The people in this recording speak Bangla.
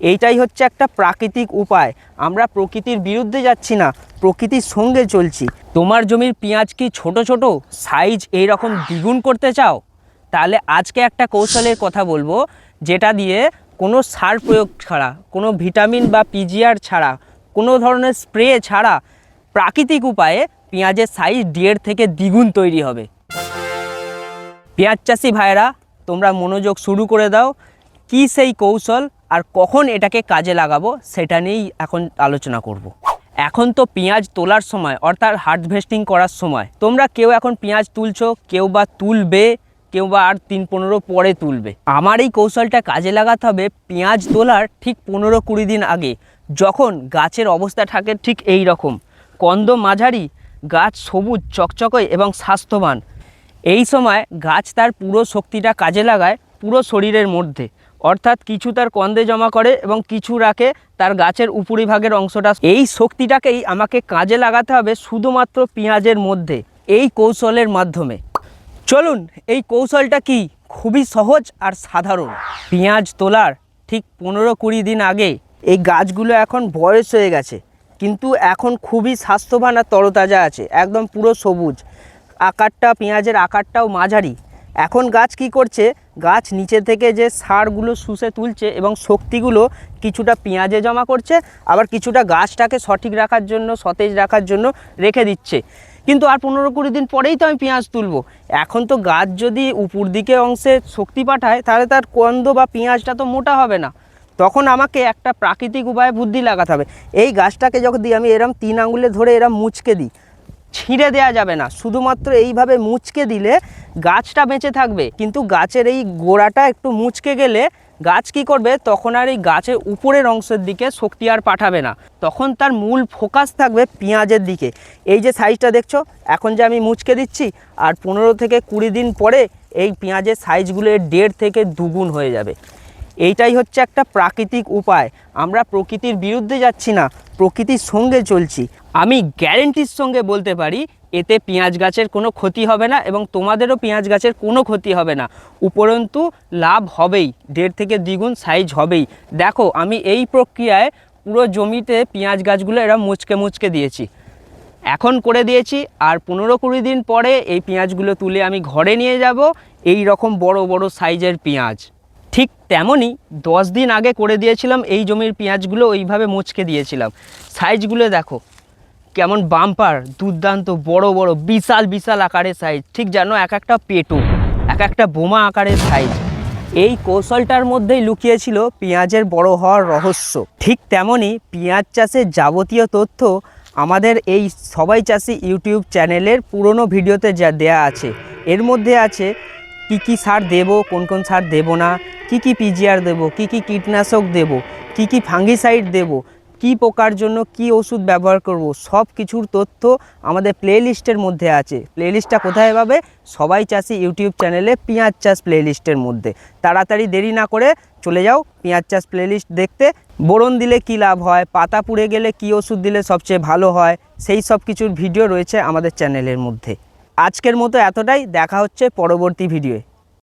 এইটাই হচ্ছে একটা প্রাকৃতিক উপায়। আমরা প্রকৃতির বিরুদ্ধে যাচ্ছি না, প্রকৃতির সঙ্গে চলছি। তোমার জমির পেঁয়াজ কি ছোট ছোট সাইজ এই রকম দ্বিগুণ করতে চাও? তাহলে আজকে একটা কৌশলের কথা বলবো, যেটা দিয়ে কোনো সার প্রয়োগ ছাড়া, কোনো ভিটামিন বা পিজিআর ছাড়া, কোনো ধরনের স্প্রে ছাড়া প্রাকৃতিক উপায়ে পেঁয়াজের সাইজ 1.5 থেকে দ্বিগুণ তৈরি হবে। পেঁয়াজ চাষি ভাইরা, তোমরা মনোযোগ শুরু করে দাও। কি সেই কৌশল আর কখন এটাকে কাজে লাগাবো সেটা নিয়েই এখন আলোচনা করব। এখন তো পেঁয়াজ তোলার সময়, অর্থাৎ হারভেস্টিং করার সময়। তোমরা কেউ এখন পেঁয়াজ তুলছো, কেউ বা তুলবে, কেউ বা আর 3-15 পরে তুলবে। আমার এই কৌশলটা কাজে লাগাতে হবে পেঁয়াজ তোলার ঠিক 15-20 দিন আগে, যখন গাছের অবস্থা থাকে ঠিক এই রকম, কন্দ মাঝারি, গাছ সবুজ চকচকে এবং স্বাস্থ্যবান। এই সময় গাছ তার পুরো শক্তিটা কাজে লাগায় পুরো শরীরের মধ্যে, অর্থাৎ কিছু তার কন্দে জমা করে এবং কিছু রাখে তার গাছের উপরিভাগের অংশটা। এই শক্তিটাকেই আমাকে কাজে লাগাতে হবে শুধুমাত্র পেঁয়াজের মধ্যে, এই কৌশলের মাধ্যমে। চলুন, এই কৌশলটা কি? খুবই সহজ আর সাধারণ। পেঁয়াজ তোলার ঠিক 15-20 দিন আগে এই গাছগুলো এখন বয়স হয়ে গেছে, কিন্তু এখন খুবই স্বাস্থ্যবান আর তরতাজা আছে, একদম পুরো সবুজ। আকারটা, পেঁয়াজের আকারটাও মাঝারি। এখন গাছ কি করছে? গাছ নিচে থেকে যে সারগুলো শুষে তুলছে এবং শক্তিগুলো কিছুটা পেঁয়াজে জমা করছে, আবার কিছুটা গাছটাকে সঠিক রাখার জন্য, সতেজ রাখার জন্য রেখে দিচ্ছে। কিন্তু আর 15-20 দিন পরেই তো আমি পেঁয়াজ তুলব। এখন তো গাছ যদি উপর দিকে অংশে শক্তি পাঠায়, তাহলে তার কন্দ বা পেঁয়াজটা তো মোটা হবে না। তখন আমাকে একটা প্রাকৃতিক উপায়ে বুদ্ধি লাগাতে হবে। এই গাছটাকে যখন দিই, আমি এরম 3 আঙুলে ধরে এরম মুচকে দিই, ছিঁড়ে দেওয়া যাবে না। শুধুমাত্র এইভাবে মুচকে দিলে গাছটা বেঁচে থাকবে, কিন্তু গাছের এই গোড়াটা একটু মুচকে গেলে গাছ কি করবে? তখন আর এই গাছের উপরের অংশের দিকে শক্তি আর পাঠাবে না, তখন তার মূল ফোকাস থাকবে পেঁয়াজের দিকে। এই যে সাইজটা দেখছো, এখন যে আমি মুচকে দিচ্ছি, আর 15-20 দিন পরে এই পেঁয়াজের সাইজগুলো 1.5 থেকে দ্বিগুণ হয়ে যাবে। এইটাই হচ্ছে একটা প্রাকৃতিক উপায়। আমরা প্রকৃতির বিরুদ্ধে যাচ্ছি না, প্রকৃতির সঙ্গে চলছি। আমি গ্যারেন্টির সঙ্গে বলতে পারি, এতে পেঁয়াজ গাছের কোনো ক্ষতি হবে না এবং তোমাদেরও পেঁয়াজ গাছের কোনো ক্ষতি হবে না, উপরন্তু লাভ হবেই, 1.5 থেকে দ্বিগুণ সাইজ হবেই। দেখো, আমি এই প্রক্রিয়ায় পুরো জমিতে পেঁয়াজ গাছগুলো এরা মুচকে মুচকে দিয়েছি, এখন করে দিয়েছি। আর 15-20 দিন পরে এই পেঁয়াজগুলো তুলে আমি ঘরে নিয়ে যাব, এই রকম বড় বড় সাইজের পেঁয়াজ। ঠিক তেমনই 10 দিন আগে করে দিয়েছিলাম, এই জমির পেঁয়াজগুলো ওইভাবে মুচকে দিয়েছিলাম। সাইজগুলো দেখো কেমন বাম্পার, দুর্দান্ত বড় বড় বিশাল বিশাল আকারের সাইজ, ঠিক যেন এক একটা পেটো, এক একটা বোমা আকারের সাইজ। এই কৌশলটার মধ্যেই লুকিয়েছিল পেঁয়াজের বড় হওয়ার রহস্য। ঠিক তেমনই পেঁয়াজ চাষের যাবতীয় তথ্য আমাদের এই সবাই চাষি ইউটিউব চ্যানেলের পুরনো ভিডিওতে যা দেয়া আছে। এর মধ্যে আছে কি কি সার দেব, কোন কোন সার দেব না, কি কি পিজিআর দেব, কি কি কীটনাশক দেব, কি কি ফাঙ্গিসাইড দেব, কি পোকার জন্য কি ওষুধ ব্যবহার করব, সব কিছুর তথ্য আমাদের প্লেলিস্টের মধ্যে আছে। প্লেলিস্টটা কোথায় পাবে? সবাই চাষি ইউটিউব চ্যানেলে পেঁয়াজ চাষ প্লেলিস্টের মধ্যে। তাড়াতাড়ি দেরি না করে চলে যাও পেঁয়াজ চাষ প্লেলিস্ট দেখতে। বোরন দিলে কি লাভ হয়, পাতা পুড়ে গেলে কি ওষুধ দিলে সবচেয়ে ভালো হয়, সেই সব কিছুর ভিডিও রয়েছে আমাদের চ্যানেলের মধ্যে। আজকের মতো এতটাই, দেখা হচ্ছে পরবর্তী ভিডিওয়ে।